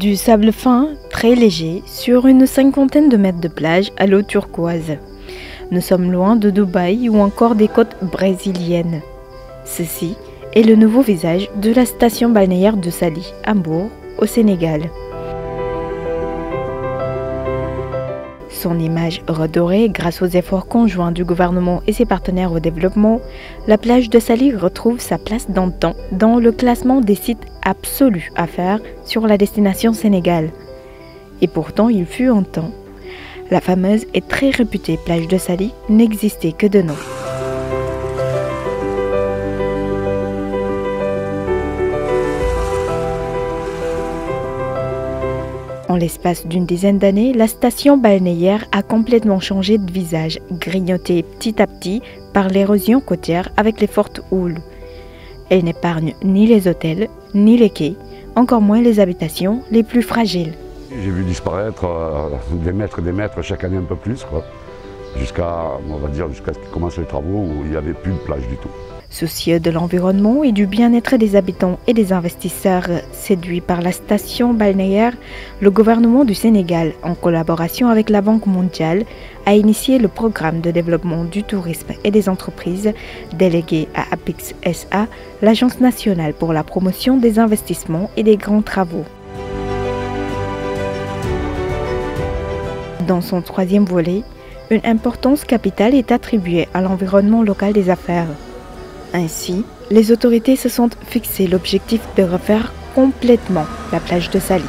Du sable fin, très léger, sur une cinquantaine de mètres de plage à l'eau turquoise. Nous sommes loin de Dubaï ou encore des côtes brésiliennes. Ceci est le nouveau visage de la station balnéaire de Saly, à Mbour, au Sénégal. Son image redorée grâce aux efforts conjoints du gouvernement et ses partenaires au développement, la plage de Saly retrouve sa place d'antan dans le classement des sites absolus à faire sur la destination Sénégal. Et pourtant, il fut un temps. La fameuse et très réputée plage de Saly n'existait que de nom. En l'espace d'une dizaine d'années, la station balnéaire a complètement changé de visage, grignotée petit à petit par l'érosion côtière avec les fortes houles. Elle n'épargne ni les hôtels, ni les quais, encore moins les habitations les plus fragiles. J'ai vu disparaître des mètres chaque année un peu plus, jusqu'à ce qu'ils commencent les travaux où il n'y avait plus de plage du tout. Soucieux de l'environnement et du bien-être des habitants et des investisseurs séduits par la station balnéaire, le gouvernement du Sénégal, en collaboration avec la Banque mondiale, a initié le programme de développement du tourisme et des entreprises délégué à Apix SA, l'Agence nationale pour la promotion des investissements et des grands travaux. Dans son troisième volet, une importance capitale est attribuée à l'environnement local des affaires. Ainsi, les autorités se sont fixé l'objectif de refaire complètement la plage de Saly.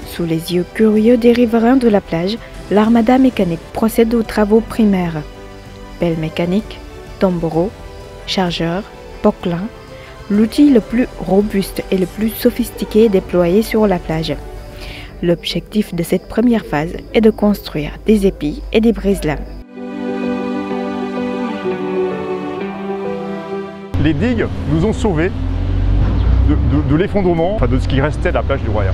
Sous les yeux curieux des riverains de la plage, l'armada mécanique procède aux travaux primaires. Pelle mécanique, tombereau, chargeur, poquelin, l'outil le plus robuste et le plus sophistiqué déployé sur la plage. L'objectif de cette première phase est de construire des épis et des brise-lames. Les digues nous ont sauvés de l'effondrement, de ce qui restait de la plage du Royal.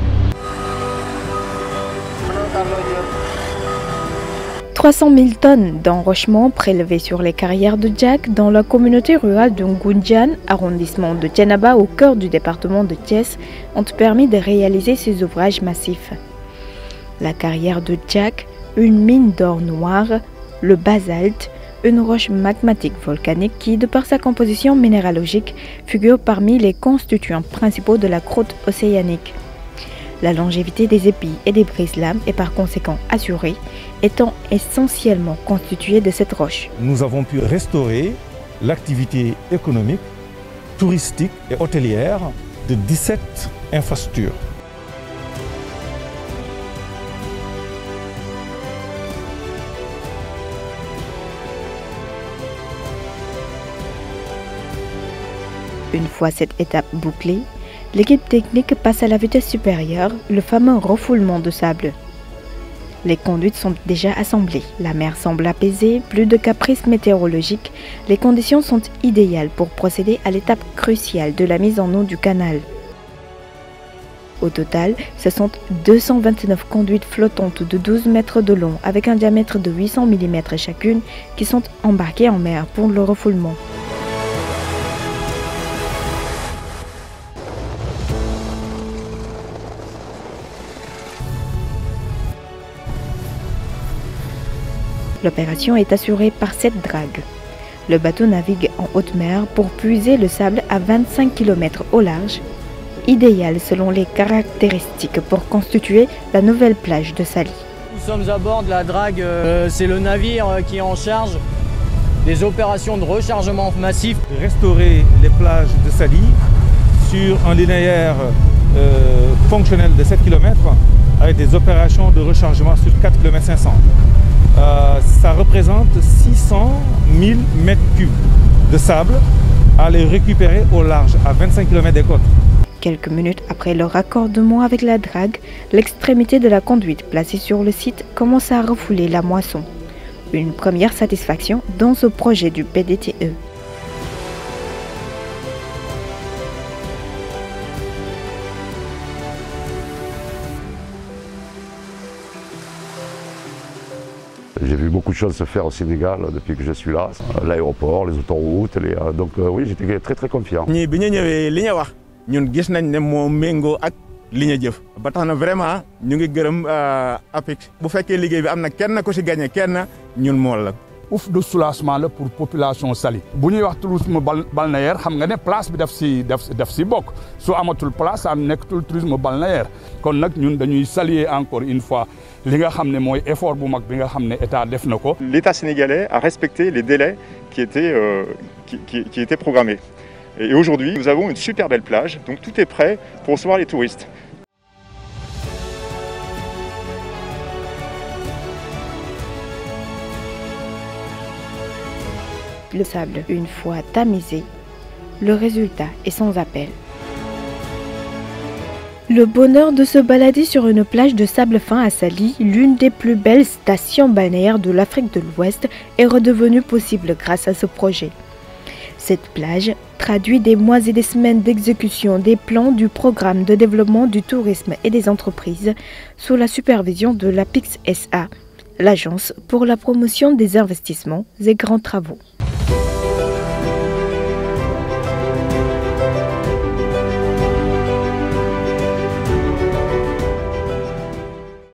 300 000 tonnes d'enrochement prélevées sur les carrières de Djak dans la communauté rurale de Ngoundiane, arrondissement de Thiénaba au cœur du département de Thiès, ont permis de réaliser ces ouvrages massifs. La carrière de Djak, une mine d'or noir, le basalte, une roche magmatique volcanique qui, de par sa composition minéralogique, figure parmi les constituants principaux de la croûte océanique. La longévité des épis et des brise-lames est par conséquent assurée, étant essentiellement constituée de cette roche. Nous avons pu restaurer l'activité économique, touristique et hôtelière de 17 infrastructures. Une fois cette étape bouclée, l'équipe technique passe à la vitesse supérieure, le fameux refoulement de sable. Les conduites sont déjà assemblées, la mer semble apaisée, plus de caprices météorologiques, les conditions sont idéales pour procéder à l'étape cruciale de la mise en eau du canal. Au total, ce sont 229 conduites flottantes de 12 mètres de long avec un diamètre de 800 mm chacune qui sont embarquées en mer pour le refoulement. L'opération est assurée par 7 dragues. Le bateau navigue en haute mer pour puiser le sable à 25 km au large, idéal selon les caractéristiques pour constituer la nouvelle plage de Saly. Nous sommes à bord de la drague, c'est le navire qui est en charge des opérations de rechargement massif. Restaurer les plages de Saly sur un linéaire fonctionnel de 7 km avec des opérations de rechargement sur 4 km 500. Ça représente 600 000 m3 de sable à les récupérer au large, à 25 km des côtes. Quelques minutes après le raccordement avec la drague, l'extrémité de la conduite placée sur le site commence à refouler la moisson. Une première satisfaction dans ce projet du PDTE. J'ai vu beaucoup de choses se faire au Sénégal depuis que je suis là. L'aéroport, les autoroutes, donc oui, j'étais très très confiant. ñii bi ñu ñëwee li ñu wax ñun gis nañ ne moo méngoo ak li ñu jëf ba tax na vraiment ñu ngi gërëm APIX bu fekkee liggéey bi am na kenn ko ci gagné kenn ñun moo la. ouf de soulagement la pour population Saly bu ñuy wax tourisme balnéaire xam nga ne place bi daf si bokk su amatul place am nekkatul tourisme balnéaire kon nag ñun dañuy saluer encore une fois li nga xam ne mooy effort bu mag bi nga xam ne état def na ko. L'État sénégalais a respecté les délais qui étaient programmés. Et aujourd'hui, nous avons une super belle plage, donc tout est prêt pour recevoir les touristes. Le sable, une fois tamisé, le résultat est sans appel. Le bonheur de se balader sur une plage de sable fin à Saly, l'une des plus belles stations balnéaires de l'Afrique de l'Ouest, est redevenu possible grâce à ce projet. Cette plage traduit des mois et des semaines d'exécution des plans du programme de développement du tourisme et des entreprises sous la supervision de l'APIX SA, l'Agence pour la promotion des investissements et grands travaux.